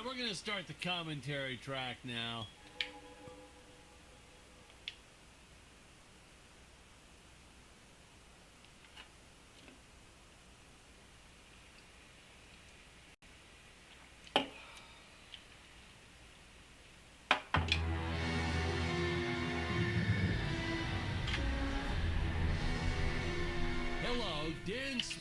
Alright, we're gonna start the commentary track now. Hello, Dins.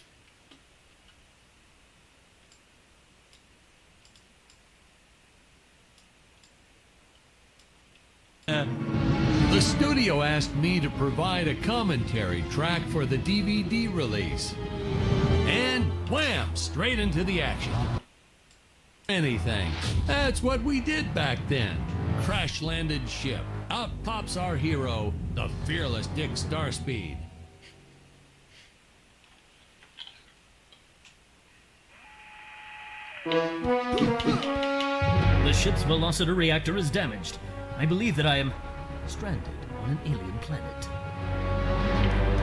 The studio asked me to provide a commentary track for the DVD release. And wham! Straight into the action. Anything. That's what we did back then. Crash-landed ship. Out pops our hero, the fearless Dick Starspeed. The ship's velocity reactor is damaged. I believe that I am stranded on an alien planet.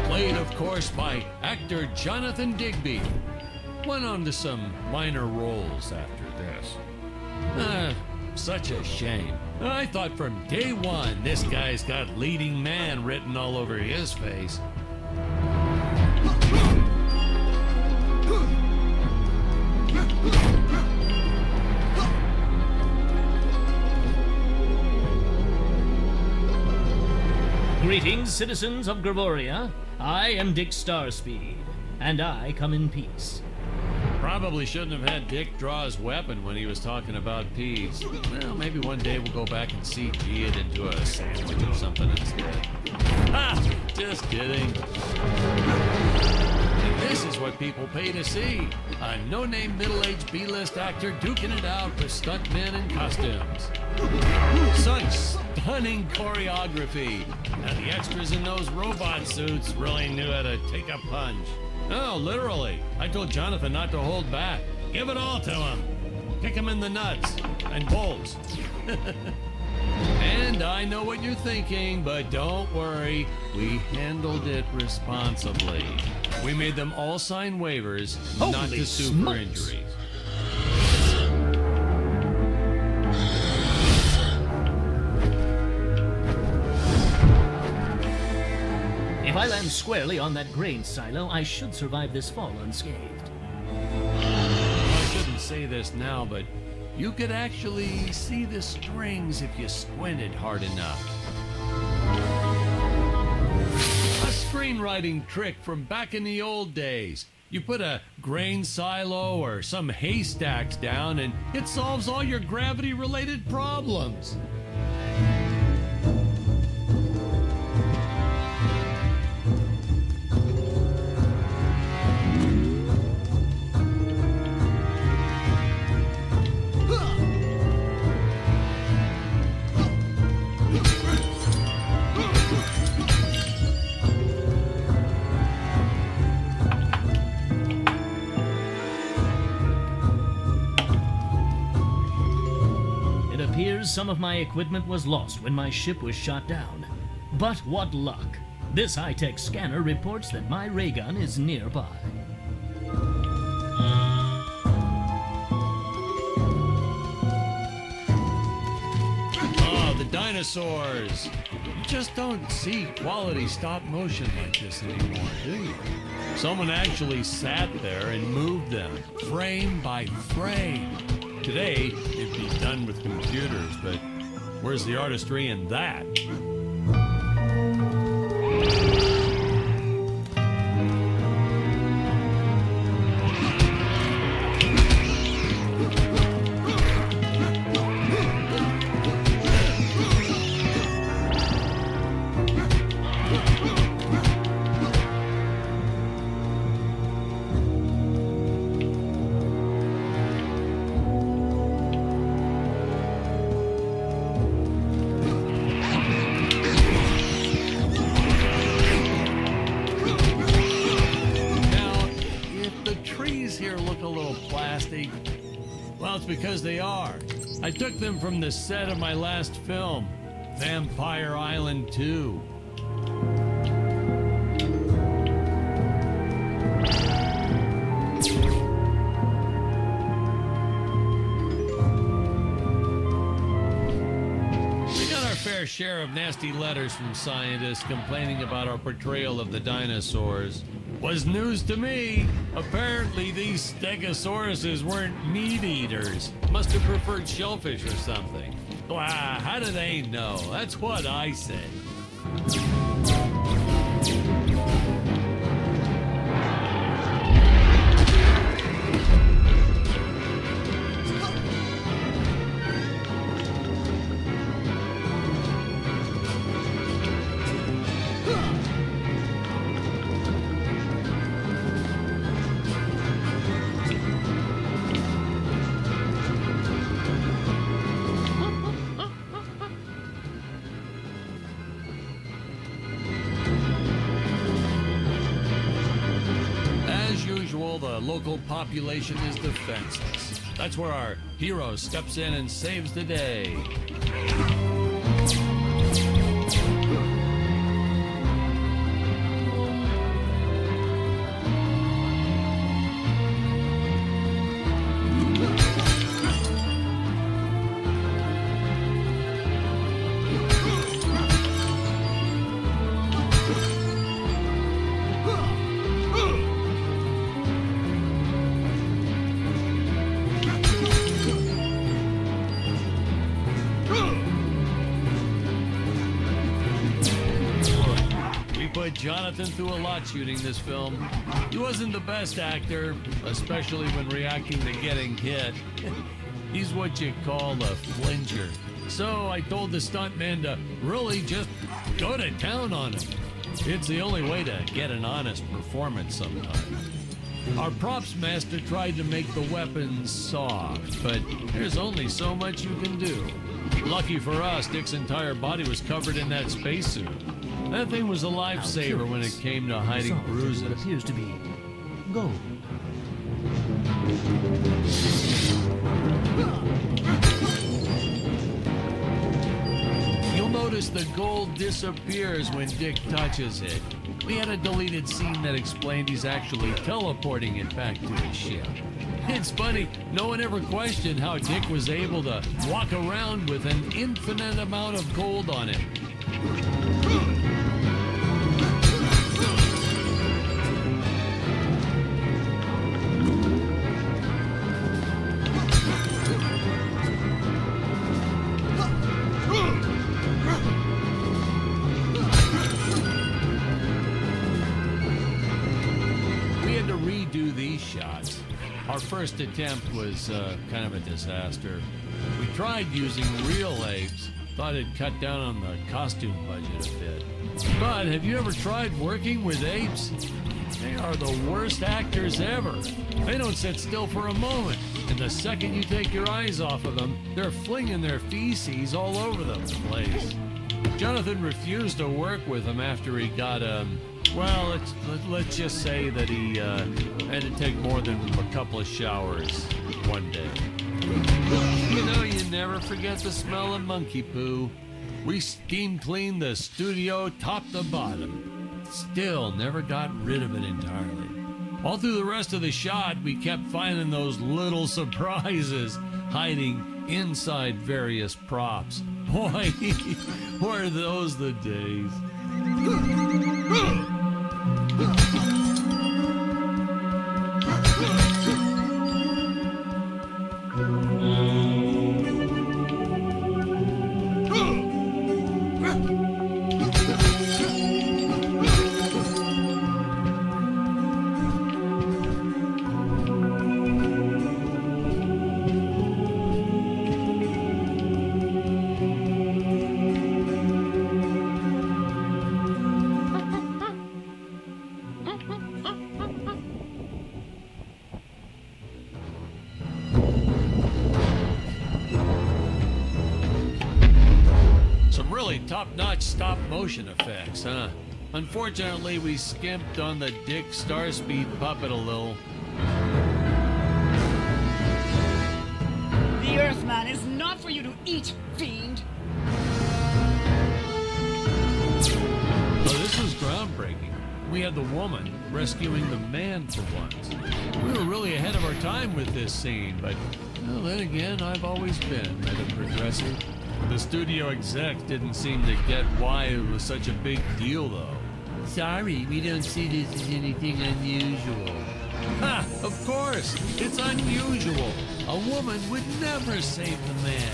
Played, of course, by actor Jonathan Digby. Went on to some minor roles after this. Such a shame. I thought from day one this guy's got leading man written all over his face. Greetings, citizens of Gravoria. I am Dick Starspeed, and I come in peace. Probably shouldn't have had Dick draw his weapon when he was talking about peas. Well, maybe one day we'll go back and CG it into a sandwich or something instead. Ha! Just kidding. And this is what people pay to see. A no-name middle-aged B-list actor duking it out with stuntmen in costumes. Such stunning choreography. Now the extras in those robot suits really knew how to take a punch. Oh, literally. I told Jonathan not to hold back. Give it all to him. Kick him in the nuts and bolts. And I know what you're thinking, but don't worry. We handled it responsibly. We made them all sign waivers not to sue for injuries. If I land squarely on that grain silo, I should survive this fall unscathed. I shouldn't say this now, but you could actually see the strings if you squinted hard enough. A screenwriting trick from back in the old days. You put a grain silo or some haystacks down and it solves all your gravity-related problems. Some of my equipment was lost when my ship was shot down. But what luck! This high-tech scanner reports that my ray gun is nearby. Oh, the dinosaurs! You just don't see quality stop motion like this anymore, do you? Someone actually sat there and moved them, frame by frame. Today, it'd be done with computers, but where's the artistry in that? Well, it's because they are. I took them from the set of my last film, Vampire Island 2. our share of nasty letters from scientists complaining about our portrayal of the dinosaurs. Was news to me. Apparently, these stegosauruses weren't meat eaters. Must have preferred shellfish or something. Wow, how do they know? That's what I said. The local population is defenseless. That's where our hero steps in and saves the day. Jonathan threw a lot shooting this film. He wasn't the best actor, especially when reacting to getting hit. He's what you call a flinger. So I told the stuntman to really just go to town on him. It's the only way to get an honest performance sometimes. Our props master tried to make the weapons soft, but there's only so much you can do. Lucky for us, Dick's entire body was covered in that spacesuit. That thing was a lifesaver when it came to hiding bruises. It appears to be gold. You'll notice the gold disappears when Dick touches it. We had a deleted scene that explained he's actually teleporting it back to his ship. It's funny, no one ever questioned how Dick was able to walk around with an infinite amount of gold on him. Shots. Our first attempt was kind of a disaster. We tried using real apes, thought it'd cut down on the costume budget a bit. But have you ever tried working with apes? They are the worst actors ever. They don't sit still for a moment, and the second you take your eyes off of them, they're flinging their feces all over the place. Jonathan refused to work with them after he got well, let's just say that he had to take more than a couple of showers one day. You know, you never forget the smell of monkey poo. We steam cleaned the studio top to bottom. Still never got rid of it entirely. All through the rest of the shot, we kept finding those little surprises hiding inside various props. Boy, were those the days. Top-notch stop-motion effects, huh? Unfortunately, we skimped on the Dick Starspeed puppet a little. The Earthman is not for you to eat, fiend! So this was groundbreaking. We had the woman rescuing the man for once. We were really ahead of our time with this scene, but well, then again, I've always been a progressive. The studio execs didn't seem to get why it was such a big deal, though. Sorry, we don't see this as anything unusual. Ha! Of course! It's unusual! A woman would never save the man.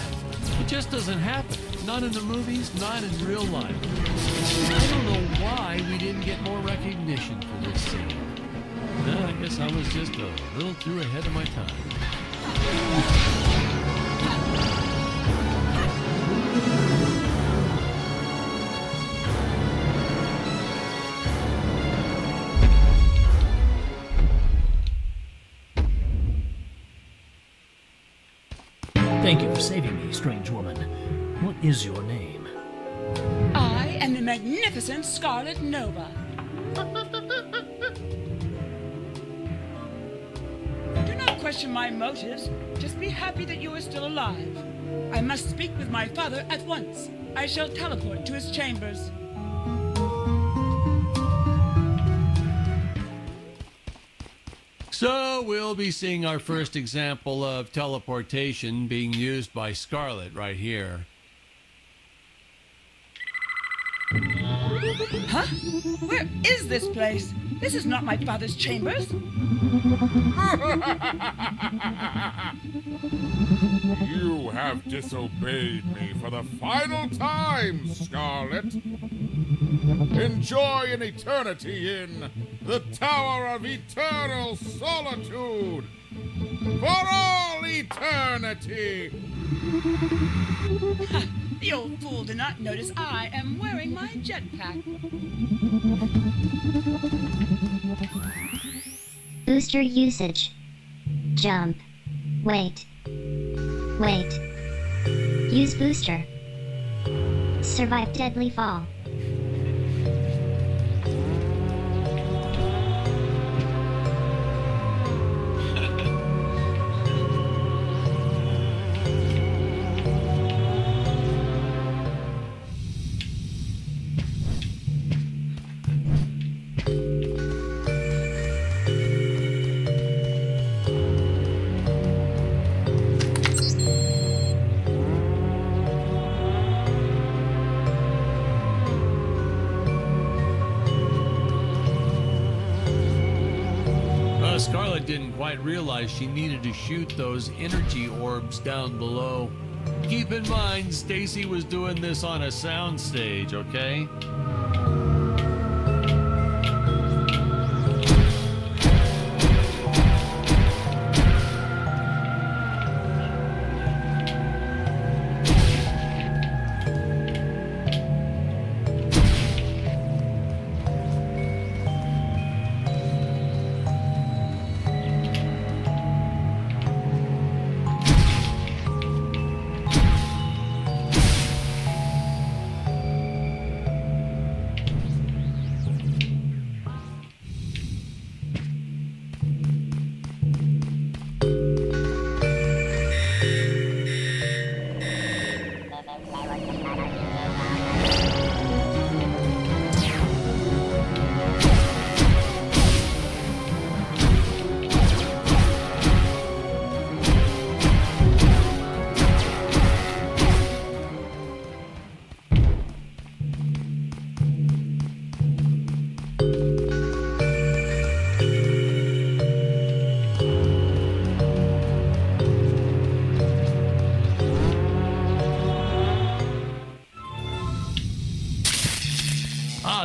It just doesn't happen. Not in the movies, not in real life. I don't know why we didn't get more recognition for this scene. Well, I guess I was just a little too ahead of my time. Thank you for saving me, strange woman. What is your name? I am the magnificent Scarlet Nova. Do not question my motives. Just be happy that you are still alive. I must speak with my father at once. I shall teleport to his chambers. So we'll be seeing our first example of teleportation being used by Scarlet right here. Huh? Where is this place? This is not my father's chambers. You have disobeyed me for the final time, Scarlet. Enjoy an eternity in the Tower of Eternal Solitude for all eternity. The old fool did not notice I am wearing my jetpack. Booster usage. Jump. Wait. Wait. Use booster. Survive deadly fall. Scarlet didn't quite realize she needed to shoot those energy orbs down below. Keep in mind, Stacy was doing this on a soundstage, okay?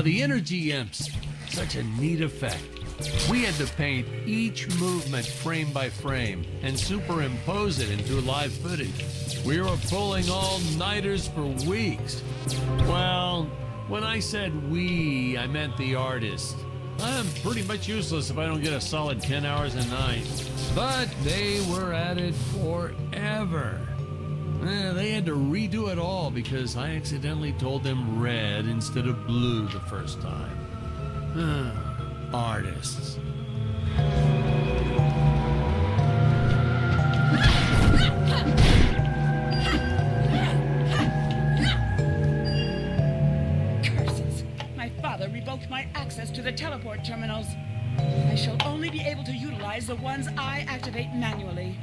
The energy imps. Such a neat effect. We had to paint each movement frame by frame and superimpose it into live footage. We were pulling all-nighters for weeks. Well, when I said we, I meant the artists. I'm pretty much useless if I don't get a solid 10 hours a night. But they were at it forever. They had to redo it all because I accidentally told them red instead of blue the first time. Artists. Curses! My father revoked my access to the teleport terminals. I shall only be able to utilize the ones I activate manually.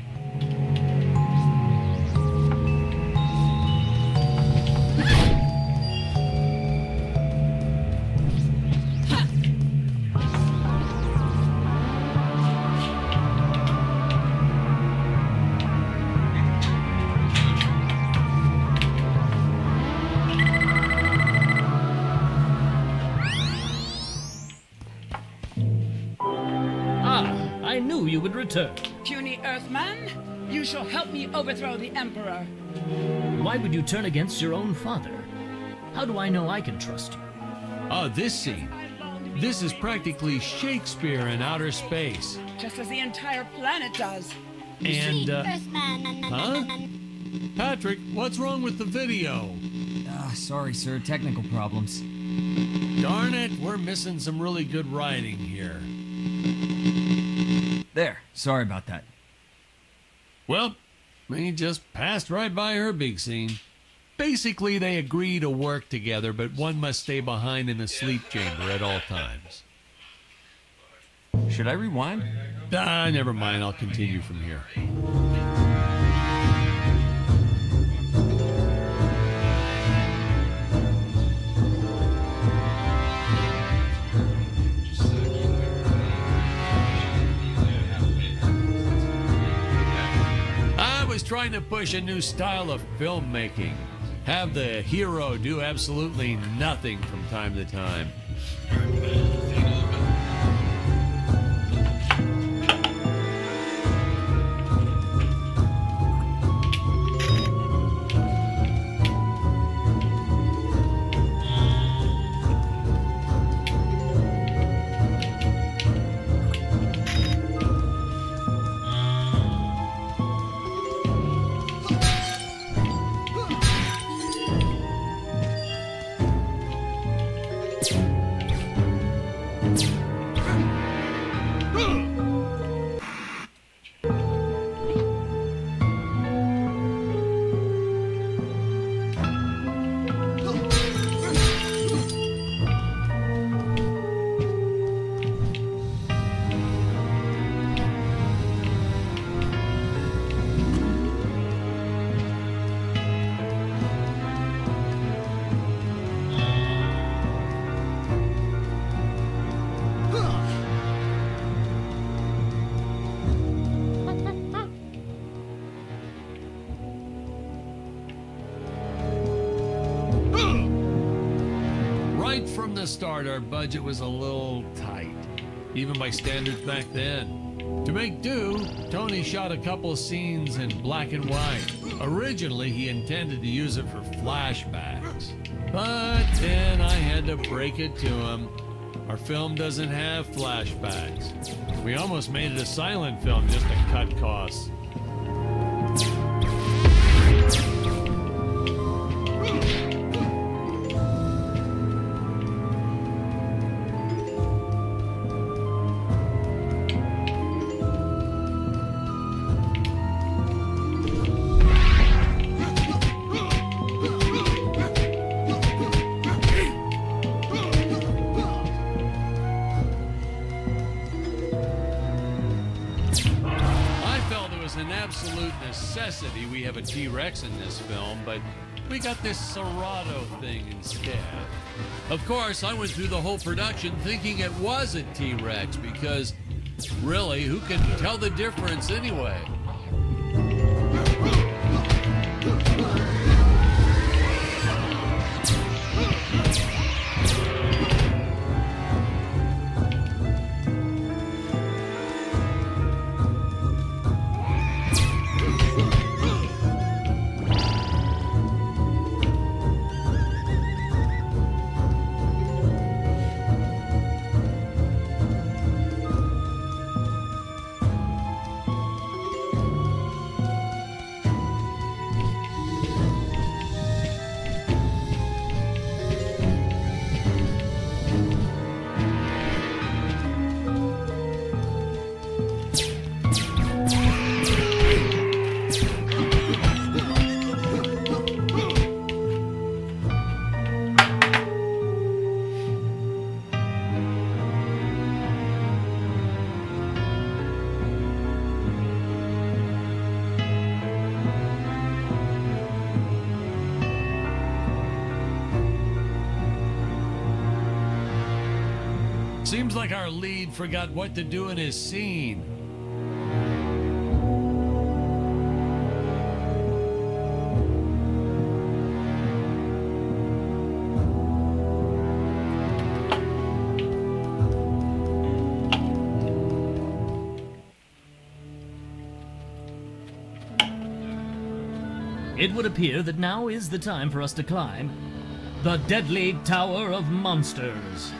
return. Puny Earthman, you shall help me overthrow the Emperor. Why would you turn against your own father? How do I know I can trust you? Oh, this scene. This is practically Shakespeare in outer space. Just as the entire planet does. And, huh? Patrick, what's wrong with the video? Sorry, sir. Technical problems. Darn it, we're missing some really good writing here. There. Sorry about that. Well, we just passed right by her big scene. Basically, they agree to work together, but one must stay behind in the sleep chamber at all times. Should I rewind? Never mind, I'll continue from here. I was trying to push a new style of filmmaking. Have the hero do absolutely nothing from time to time. Right from the start, our budget was a little tight, even by standards back then. To make do, Tony shot a couple scenes in black and white. Originally, he intended to use it for flashbacks. But then I had to break it to him. Our film doesn't have flashbacks. We almost made it a silent film just to cut costs. An absolute necessity we have a T-Rex in this film, but we got this Serato thing instead. Of course, I went through the whole production thinking it was a T-Rex because, really, who can tell the difference anyway? Seems like our lead forgot what to do in his scene. It would appear that now is the time for us to climb the deadly Tower of Monsters.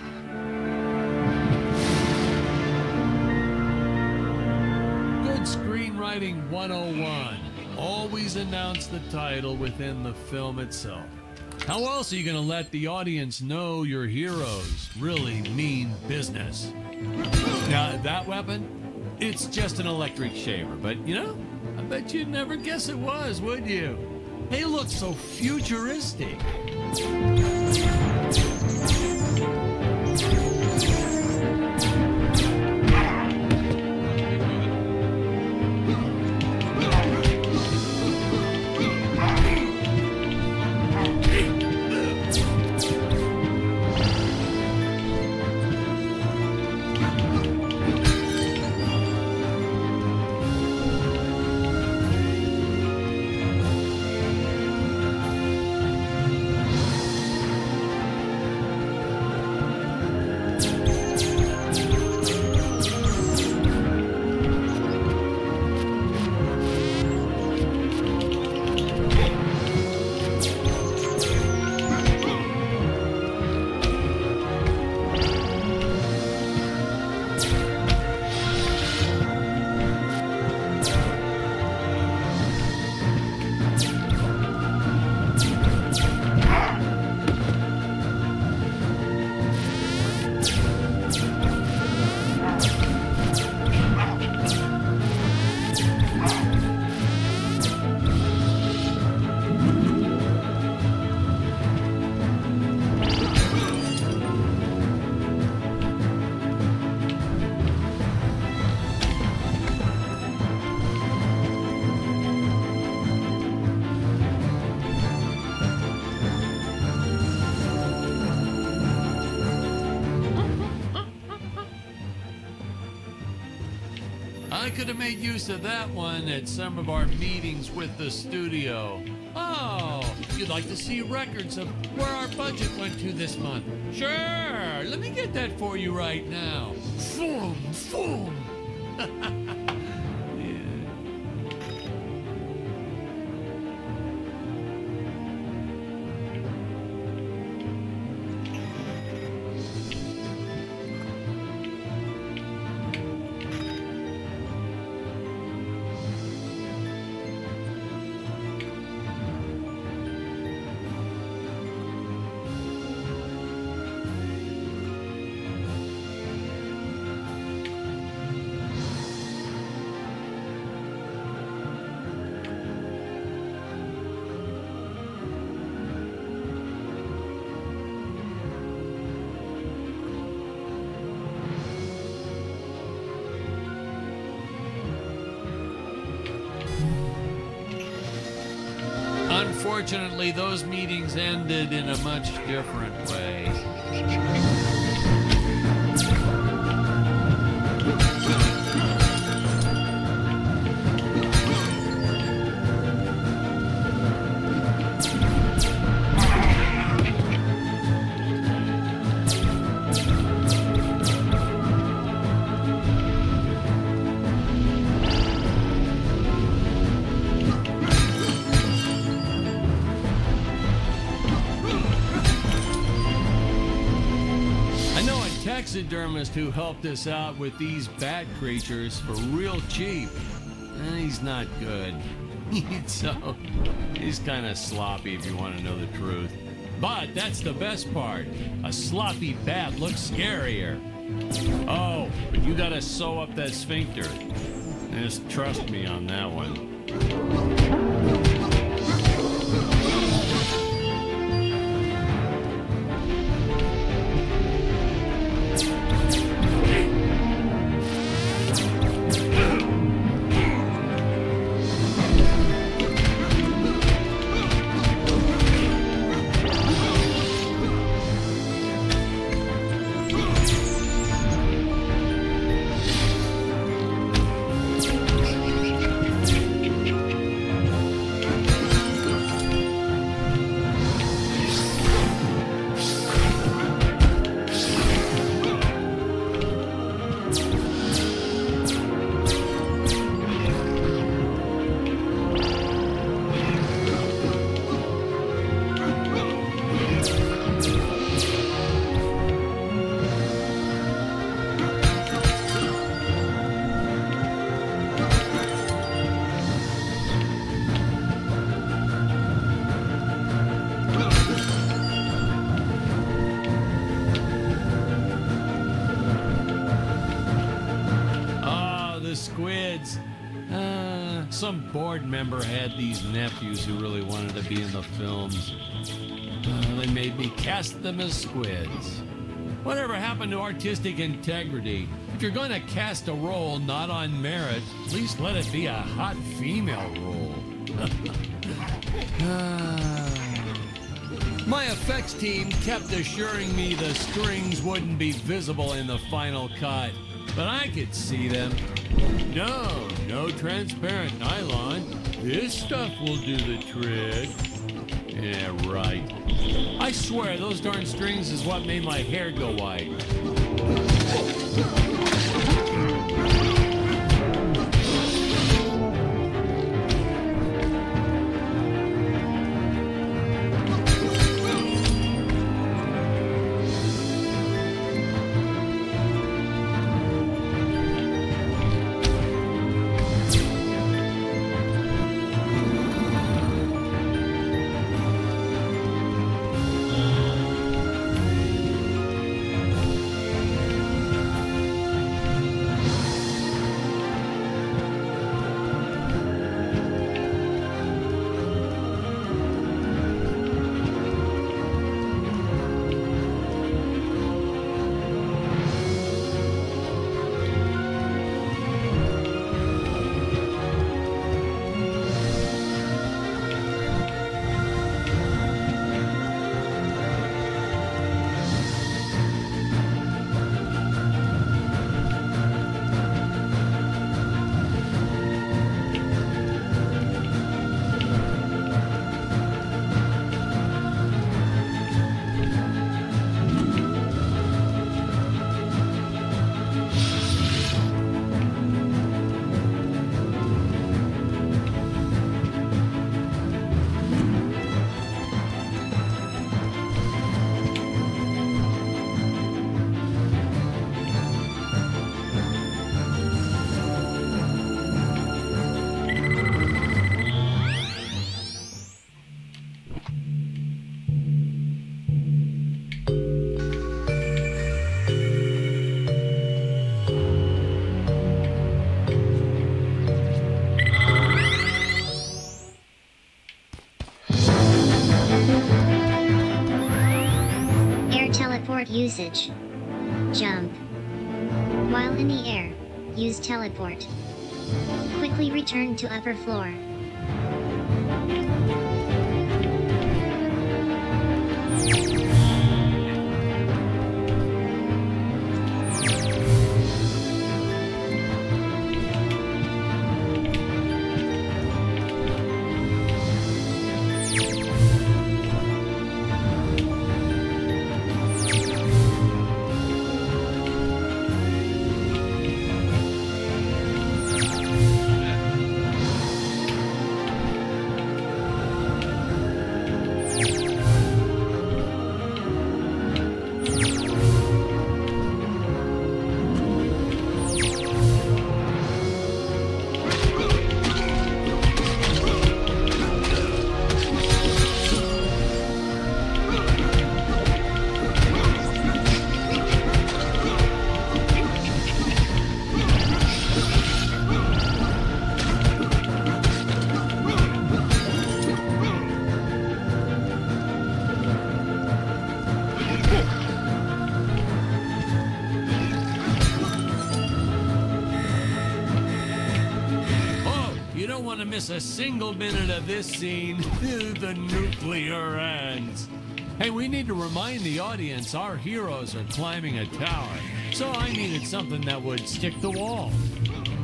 Good Screenwriting 101. Always announce the title within the film itself. How else are you going to let the audience know your heroes really mean business? Now, that weapon, it's just an electric shaver, but you know, I bet you'd never guess it was, would you? They look so futuristic. I could have made use of that one at some of our meetings with the studio. Oh, you'd like to see records of where our budget went to this month? Sure, let me get that for you right now. Boom, boom. Unfortunately, those meetings ended in a much different way. Taxidermist who helped us out with these bat creatures for real cheap. He's not good. So, he's kind of sloppy if you want to know the truth. But that's the best part. A sloppy bat looks scarier. Oh, but you gotta sew up that sphincter. Just trust me on that one. some board member had these nephews who really wanted to be in the films. They made me cast them as squids. Whatever happened to artistic integrity? If you're going to cast a role not on merit, at least let it be a hot female role. My effects team kept assuring me the strings wouldn't be visible in the final cut, but I could see them. No transparent nylon. This stuff will do the trick. Yeah, right. I swear, those darn strings is what made my hair go white. Teleport usage. Jump. While in the air, use teleport. Quickly return to upper floor. Miss a single minute of this scene. The nuclear ends. Hey, we need to remind the audience our heroes are climbing a tower, so I needed something that would stick to wall.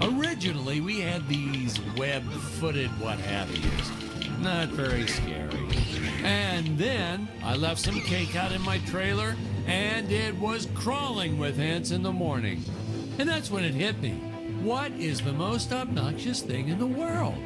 Originally, we had these web-footed what-have-yous. Not very scary. And then I left some cake out in my trailer, and it was crawling with ants in the morning. And that's when it hit me. What is the most obnoxious thing in the world?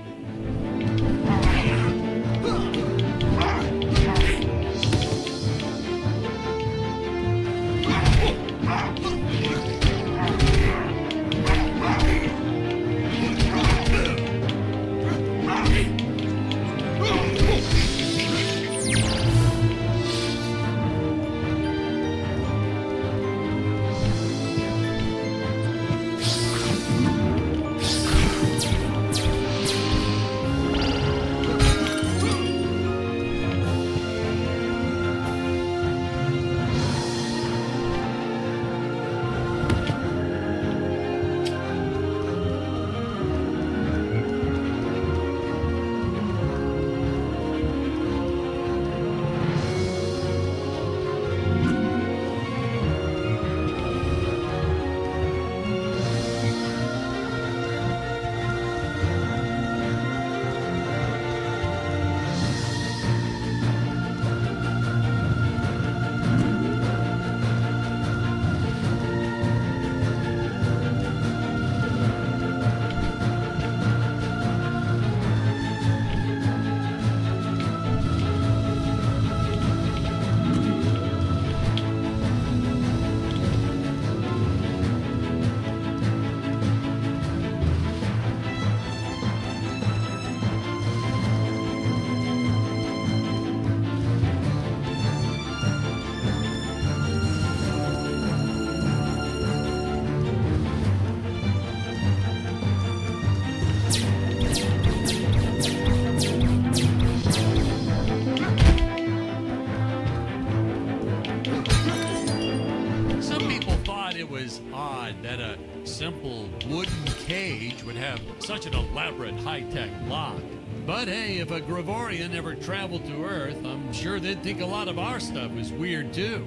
have such an elaborate high-tech lock. But hey, if a Gregorian ever traveled to Earth, I'm sure they'd think a lot of our stuff is weird too.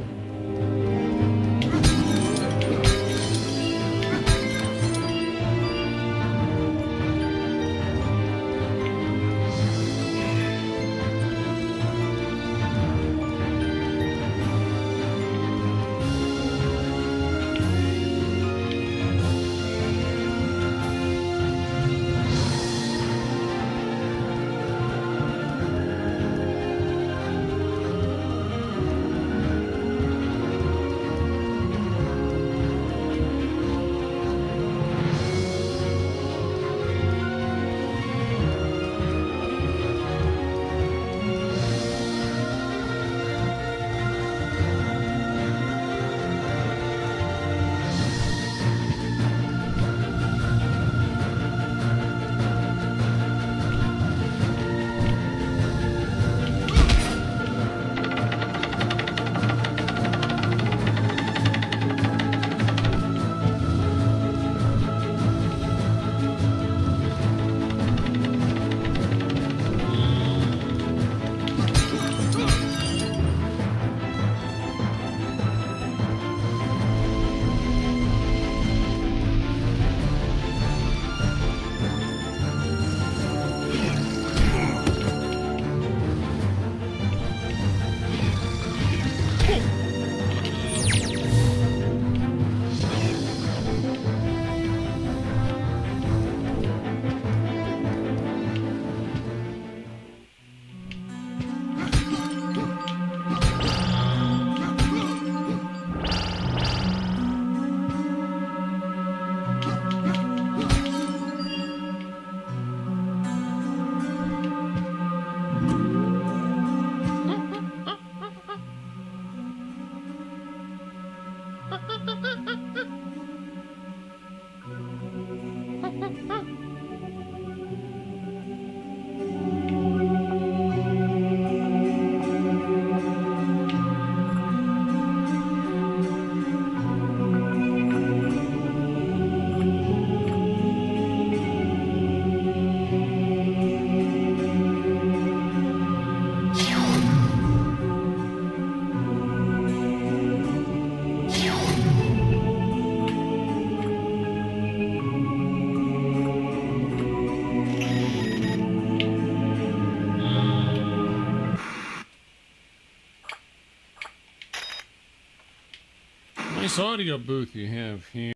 Nice audio booth you have here.